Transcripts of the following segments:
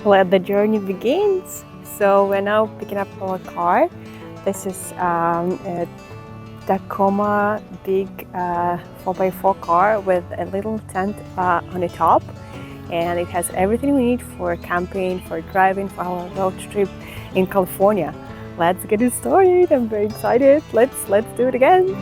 let the journey begins. So we're now picking up our car. This is a Tacoma big 4x4 car with a little tent on the top, and it has everything we need for camping, for driving, for our road trip in California. Let's get it started. I'm very excited. Let's do it again.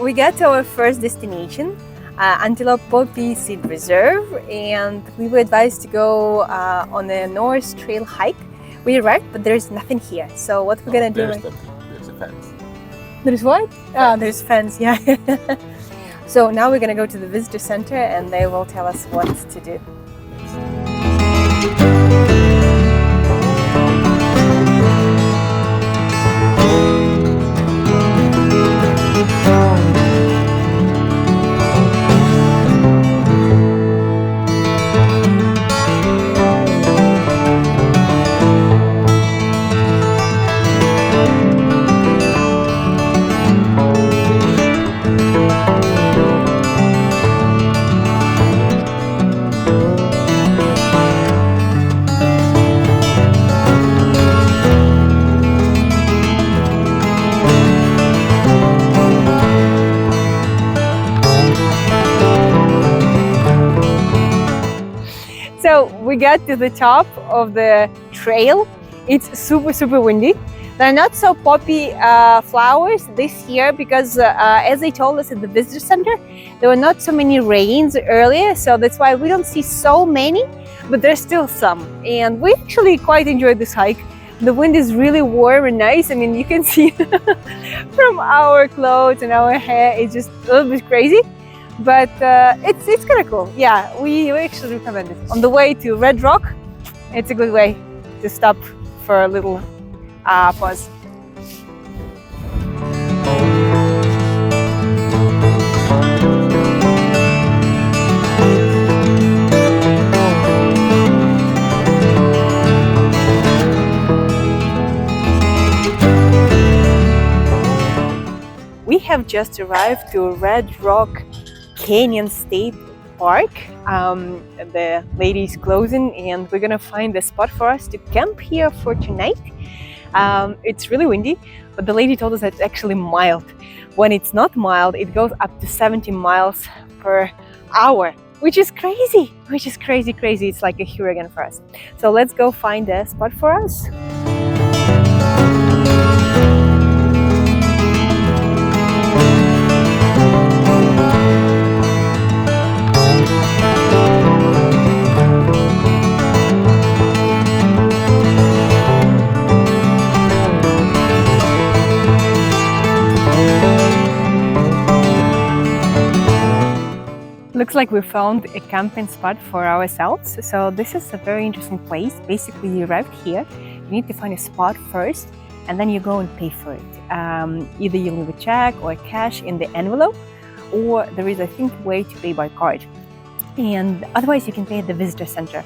We got to our first destination, Antelope Poppy Reserve, and we were advised to go on a North Trail hike. We arrived, but there's nothing here. So what we're gonna do? There's a fence. There's what? Oh, there's fence. Yeah. So now we're gonna go to the visitor center, and they will tell us what to do. So we got to the top of the trail. It's super windy. There are not so poppy flowers this year because as they told us at the visitor center, there were not so many rains earlier, so that's why we don't see so many, but there's still some. And we actually quite enjoyed this hike. The wind is really warm and nice. I mean, you can see from our clothes and our hair, it's just a little bit crazy. But it's kind of cool. Yeah, we actually recommend it. On the way to Red Rock, it's a good way to stop for a little pause. We have just arrived to Red Rock Canyon State Park. The lady is closing, and we're gonna find a spot for us to camp here for tonight. It's really windy, but the lady told us that it's actually mild. When it's not mild, it goes up to 70 miles per hour, which is crazy. It's like a hurricane for us. So let's go find a spot for us. Looks like we found a camping spot for ourselves. So this is a very interesting place. Basically, you arrive here, you need to find a spot first, and then you go and pay for it. Either you leave a check or cash in the envelope, or there is, I think, a way to pay by card. And otherwise, you can pay at the visitor center.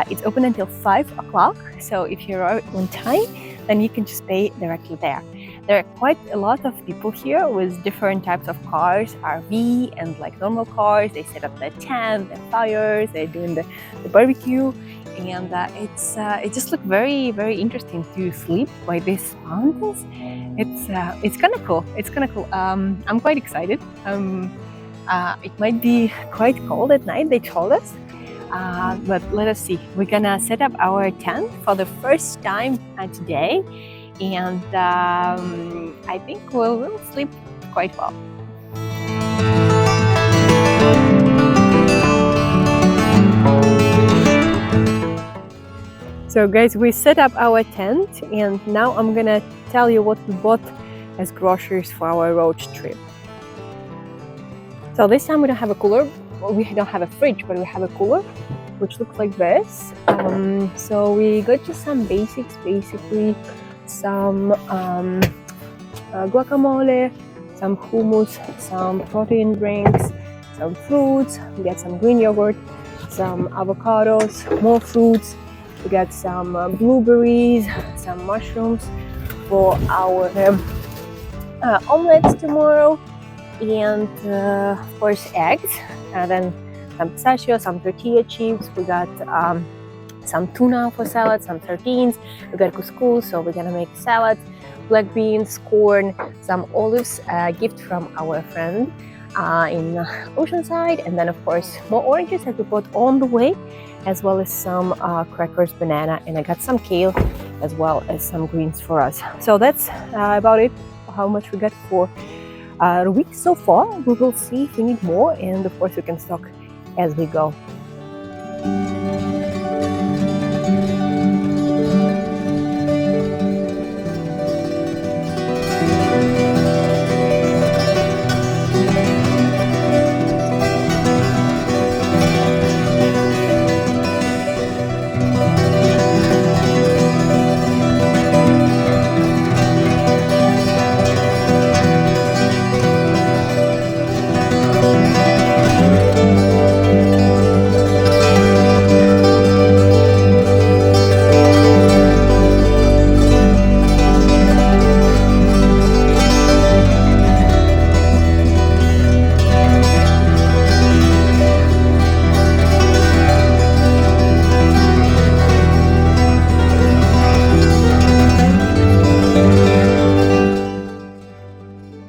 It's open until 5 o'clock. So if you're on time, then you can just pay directly there. There are quite a lot of people here with different types of cars, RV and like normal cars. They set up their tent, their fires, they're doing the barbecue, and it just looked very interesting to sleep by these mountains. It's kind of cool. I'm quite excited. It might be quite cold at night, they told us. But let us see. We're gonna set up our tent for the first time today, and I think we'll sleep quite well. So guys, we set up our tent, and now I'm gonna tell you what we bought as groceries for our road trip. So this time we don't have a cooler. Well, we don't have a fridge, but we have a cooler, which looks like this. So we got just some basics, basically some guacamole, some hummus, some protein drinks, some fruits. We got some green yogurt, some avocados, more fruits. We got some blueberries, some mushrooms for our omelets tomorrow, and of course eggs, and then some pistachios, some tortilla chips. We got some tuna for salad, some sardines. We got couscous, so we're gonna make salad, black beans, corn, some olives, gift from our friend in Oceanside, and then of course more oranges that we bought on the way, as well as some crackers, banana, and I got some kale, as well as some greens for us. So that's about it, how much we got for the week so far. We will see if we need more, and of course we can stock as we go.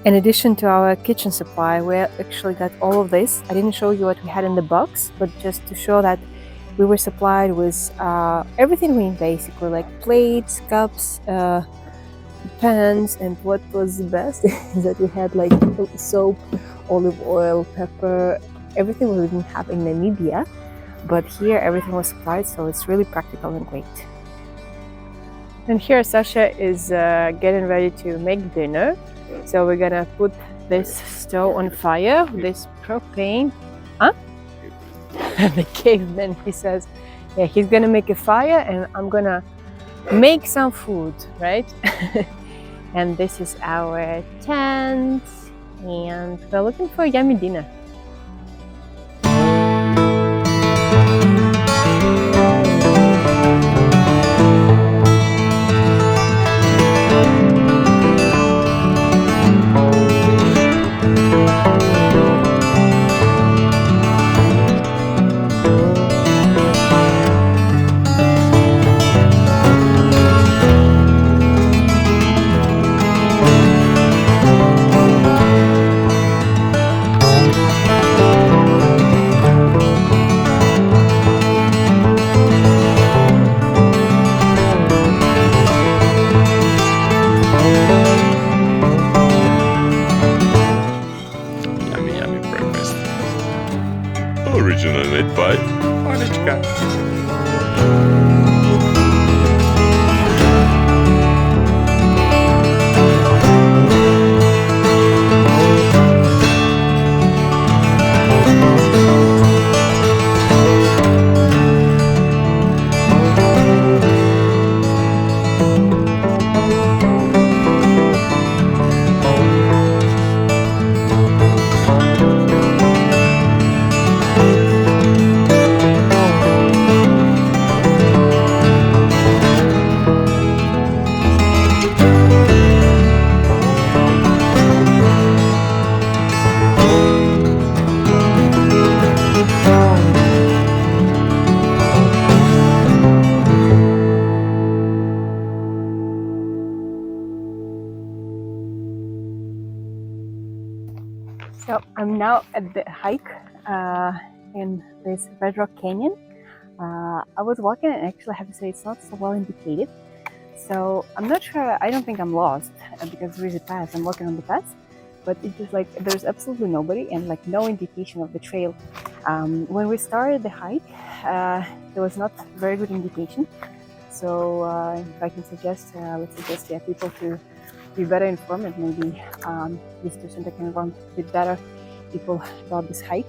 In addition to our kitchen supply, we actually got all of this. I didn't show you what we had in the box, but just to show that we were supplied with everything we need, basically, like plates, cups, pans, and what was the best is that we had like soap, olive oil, pepper, everything we didn't have in Namibia, but here everything was supplied, so it's really practical and great. And here Sasha is getting ready to make dinner. So we're gonna put this stove on fire, this propane. Huh? The caveman, he says. Yeah, he's gonna make a fire and I'm gonna make some food, right? And this is our tent, and we're looking for a yummy dinner. Originally made by Anichka. So I'm now at the hike in this Bedrock Canyon. I was walking, and actually I have to say it's not so well indicated. So I'm not sure, I don't think I'm lost because there is a path, I'm walking on the path, but it's just like there's absolutely nobody and like no indication of the trail. When we started the hike, there was not very good indication. So if I can suggest, let's suggest people to be better informed, and maybe this person that can inform a bit better people about this hike.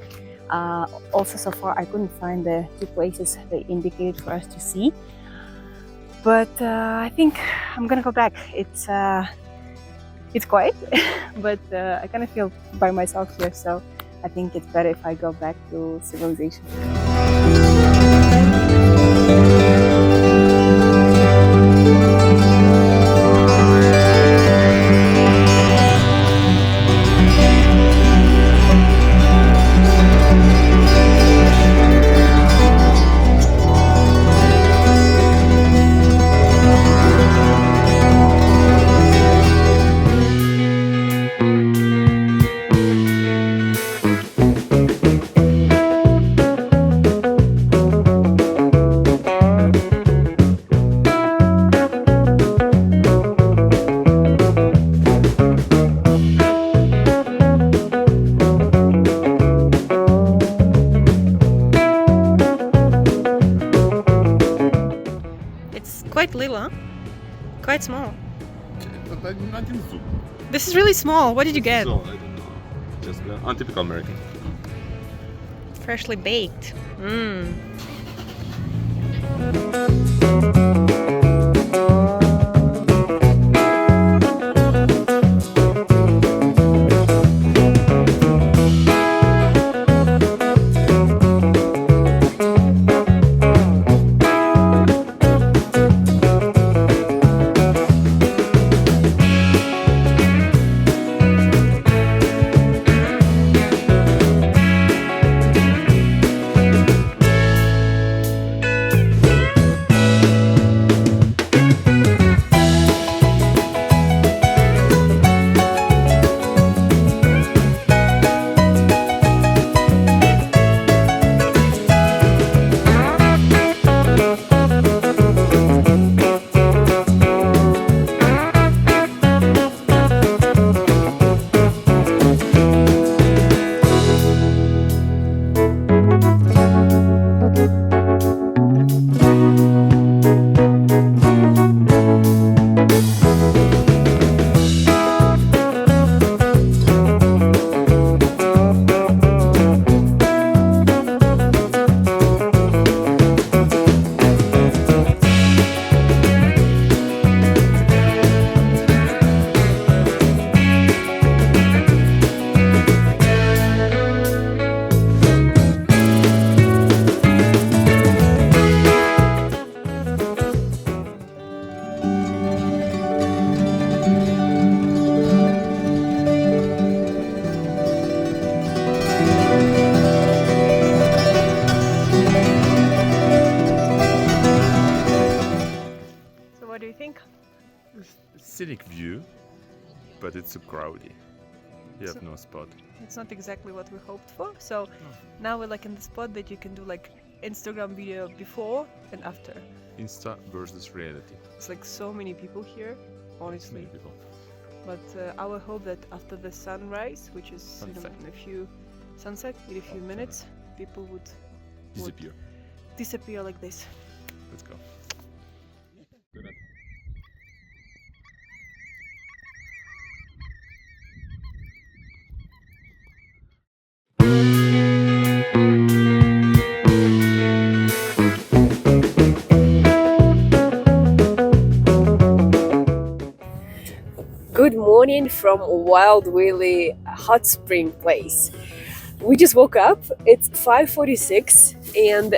Also, so far I couldn't find the two places they indicated for us to see, but I think I'm gonna go back. It's quiet, but I kind of feel by myself here, so I think it's better if I go back to civilization. Quite little, huh? Quite small. But not in zoo. This is really small. What did you get? So, I don't know. Just untypical American. Freshly baked. Mmm. What do you think? Scenic view, but it's too crowded. You have no spot. It's not exactly what we hoped for. So now we're like in the spot that you can do like Instagram video before and after. Insta versus reality. It's like so many people here, honestly. Many people. But our hope that after the sunrise, which is Sunset. in a few sunset in a few minutes, people would disappear like this. Let's go. Good morning from Wild Willy hot spring place. We just woke up. It's 5:46 and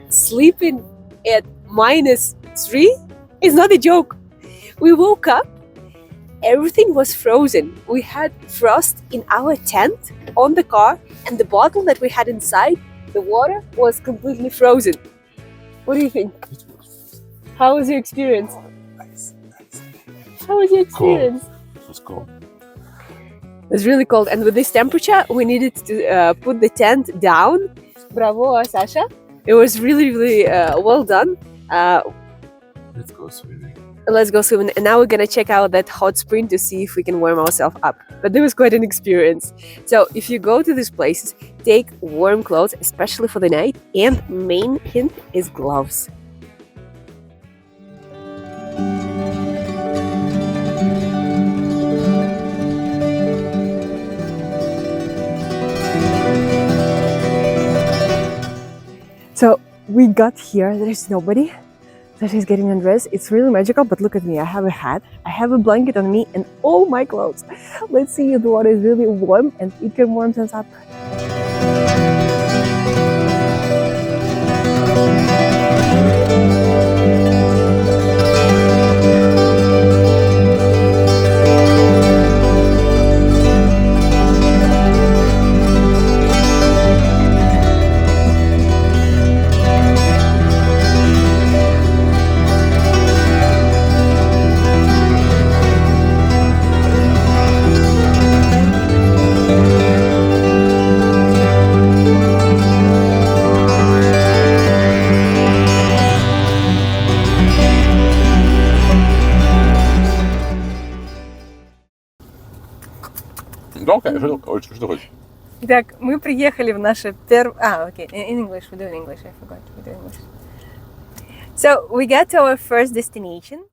sleeping at -3 is not a joke. We woke up, everything was frozen. We had frost in our tent, on the car, and the bottle that we had inside, the water was completely frozen. What do you think? How was your experience? How was your experience? It was cold. It was really cold, and with this temperature, we needed to put the tent down. Bravo, Sasha! It was really, really well done. Let's go swimming. Let's go swimming, and now we're gonna check out that hot spring to see if we can warm ourselves up. But it was quite an experience. So if you go to these places, take warm clothes, especially for the night, and main hint is gloves. we got here, there's nobody. Sasha's getting undressed. It's really magical, but look at me. I have a hat, I have a blanket on me, and all my clothes. Let's see if the water is really warm and it can warm us up. Okay, что хочешь? Итак, мы приехали в наше первое... okay, in English, we do in English, I forgot, we do English. So, we got to our first destination.